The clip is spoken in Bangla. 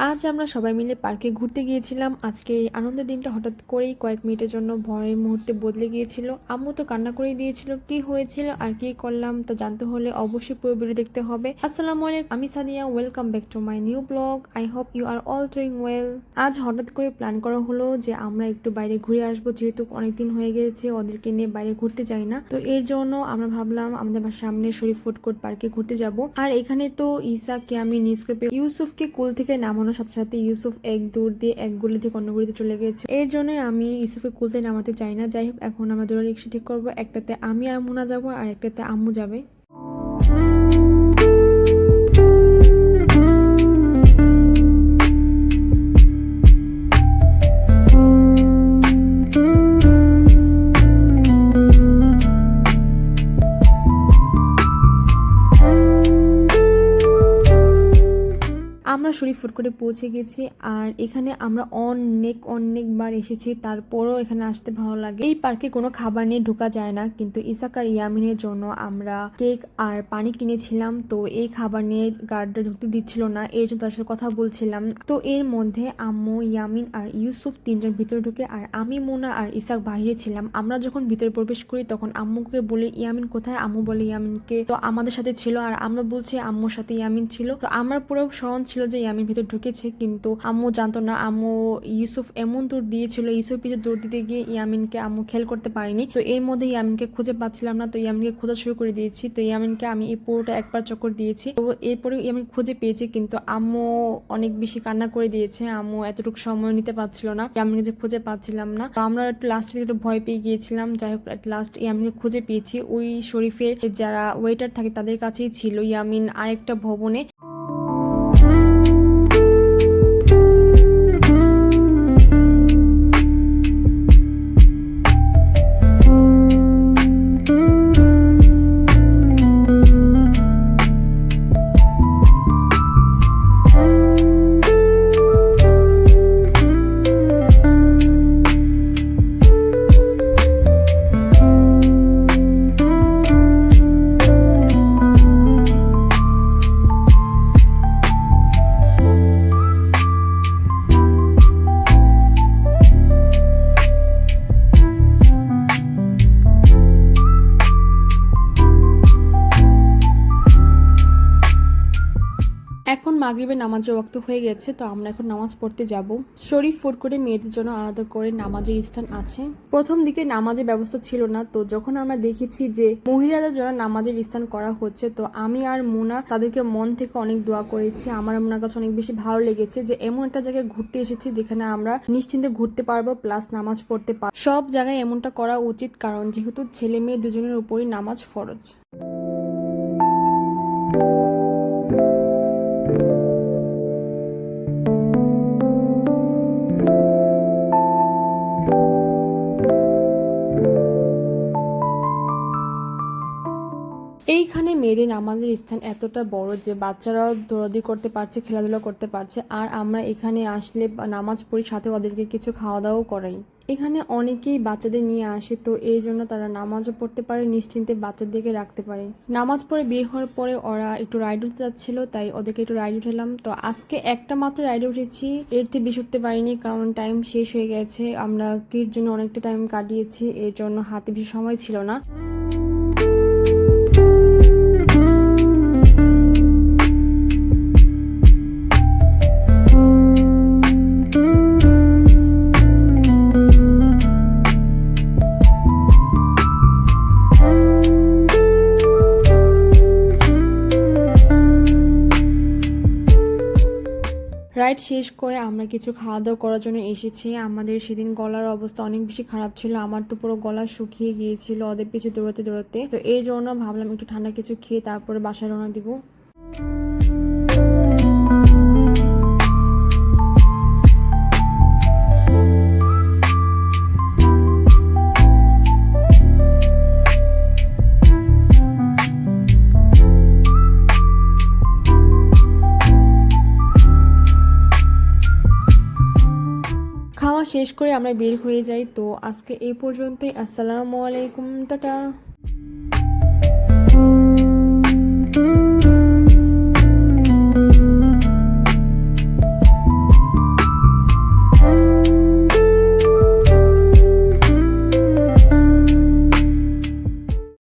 আজ আমরা সবাই মিলে পার্কে ঘুরতে গিয়েছিলাম। আজকে এই আনন্দের দিনটা হঠাৎ করেই কয়েক মিনিটের জন্য ভয়ের মুহূর্তে বদলে গিয়েছিল। আম্মু তো কান্না করে দিয়েছিল। কি হয়েছিল আর কি করলাম তা জানতে হলে অবশ্যই পুরো ভিডিও দেখতে হবে। আসসালামু আলাইকুম, আমি Sadia. Welcome back to my new blog. I hope you are all doing well. আজ হঠাৎ করে প্ল্যান করা হলো যে আমরা একটু বাইরে ঘুরে আসবো, যেহেতু অনেকদিন হয়ে গেছে ওদেরকে নিয়ে বাইরে ঘুরতে যাই না। তো এর জন্য আমরা ভাবলাম আমাদের সামনে শরীফ ফুড কোর্ট পার্কে ঘুরতে যাব। আর এখানে তো ইসাকে আমি নিউজপেপে ইউসুফকে কুল থেকে নামানোর সাথে সাথে ইউসুফ এক দূর দিয়ে এক গলি থেকে অন্য গলিতে চলে গেছে। এর জন্য আমি ইউসুফকে কুল থেকে নামাতে চাই না। যাই হোক, এখন আমরা দুটো রিক্সা ঠিক করবো। একটাতে আমি আর মুনা যাবো আর একটাতে আম্মু যাবে। আমরা শরীফ ফুড কোর্টে পৌঁছে গেছি। আর এখানে আমরা অনেকবার এসেছি, তারপরও এখানে আসতে ভালো লাগে। এই পার্কে কোনো খাবার নিয়ে ঢোকা যায় না, কিন্তু ইসাক আর ইয়ামিনের জন্য আমরা কেক আর পানি কিনেছিলাম। তো এই খাবার নিয়ে গার্ডরা ঢুকতে দিচ্ছিল না, এর জন্য তার সাথে কথা বলছিলাম। তো এর মধ্যে আম্মু, ইয়ামিন আর ইউসুফ তিনজন ভিতরে ঢুকে, আর আমি, মোনা আর ইসাক বাইরে ছিলাম। আমরা যখন ভিতরে প্রবেশ করি তখন আম্মুকে বলে ইয়ামিন কোথায়, আম্মু বলে ইয়ামিনকে। তো আমাদের সাথে ছিল আর আমরা বলছি আম্মুর সাথে ইয়ামিন ছিল। তো আমার পুরো স্মরণ ছিল যে ইয়ামিন ভিতর ঢুকেছে, কিন্তু আম্মু জানতো না। আম্মু ইউসুফ এমন দৌড় দিয়েছিল, ইউসুফ পিছনে দৌড় দিতে গিয়ে ইয়ামিনকে আম্মু খেয়াল করতে পারিনি। তো এর মধ্যে ইয়ামিনকে খুঁজে পাচ্ছিলাম না, তো ইয়ামিনকে খোঁজা শুরু করে দিয়েছি। তো ইয়ামিনকে আমি এই পুরোটা একবার চক্কর দিয়েছি। তো এরপরে ইয়ামিন খুঁজে পেয়েছি, কিন্তু আম্মু অনেক বেশি কান্না করে দিয়েছে। আম্মু এতটুকু সময় নিতে পারছিল না, ইয়ামিনকে যে খুঁজে পাচ্ছিলাম না। তো আমরা একটু লাস্ট থেকে একটু ভয় পেয়ে গিয়েছিলাম। যাই হোক, লাস্ট ইয়ামিনকে খুঁজে পেয়েছি। ওই শরীফের যারা ওয়েটার থাকে তাদের কাছেই ছিল ইয়ামিন আরেকটা ভবনে। এখন মাগরিবের নামাজের ওয়াক্ত হয়ে গেছে, তো আমরা এখন নামাজ পড়তে যাব। শরীফ ফুড কোর্টে মেয়েদের জন্য আলাদা করে নামাজের স্থান আছে। প্রথম দিকে নামাজের ব্যবস্থা ছিল না, তো যখন আমরা দেখেছি যে মহিলাদের জন্য নামাজের স্থান করা হচ্ছে, তো আমি আর মুনা তাদেরকে মন থেকে অনেক দোয়া করেছি। আমার মুনার কাছে অনেক বেশি ভালো লেগেছে যে এমন একটা জায়গায় ঘুরতে এসেছি যেখানে আমরা নিশ্চিন্তে ঘুরতে পারবো প্লাস নামাজ পড়তে পারবো। সব জায়গায় এমনটা করা উচিত, কারণ যেহেতু ছেলে মেয়ে দুজনের উপরই নামাজ ফরজ। এইখানে মেয়েদের নামাজের স্থান এতটা বড় যে বাচ্চারাও দৌড়াদৌড়ি করতে পারছে, খেলাধুলা করতে পারছে। আর আমরা এখানে আসলে নামাজ পড়ি, সাথে ওদেরকে কিছু খাওয়া দাওয়াও করাই। এখানে অনেকেই বাচ্চাদের নিয়ে আসে, তো এই জন্য তারা নামাজও পড়তে পারে, নিশ্চিন্তে বাচ্চাদেরকে রাখতে পারে। নামাজ পড়ে বের হওয়ার পরে ওরা একটু রাইড উঠতে যাচ্ছিল, তাই ওদেরকে একটু রাইড উঠালাম। তো আজকে একটা মাত্র রাইডে উঠেছি, এর থেকে বেশি উঠতে পারিনি, কারণ টাইম শেষ হয়ে গেছে। আমরা কির জন্য অনেকটা টাইম কাটিয়েছি, এর জন্য হাতে বেশি সময় ছিল না। রাইড শেষ করে আমরা কিছু খাওয়া দাওয়া করার জন্য এসেছি। আমাদের সেদিন গলার অবস্থা অনেক বেশি খারাপ ছিল, আমার তো পুরো গলা শুকিয়ে গিয়েছিল ওদের পিছনে দৌড়াতে দৌড়াতে। তো এই জন্য ভাবলাম একটু ঠান্ডা কিছু খেয়ে তারপরে বাসায় রওনা দিব। খাওয়া শেষ করে আমরা বের হয়ে যাই। তো আজকে এই পর্যন্তই। আসসালামু আলাইকুম, টাটা।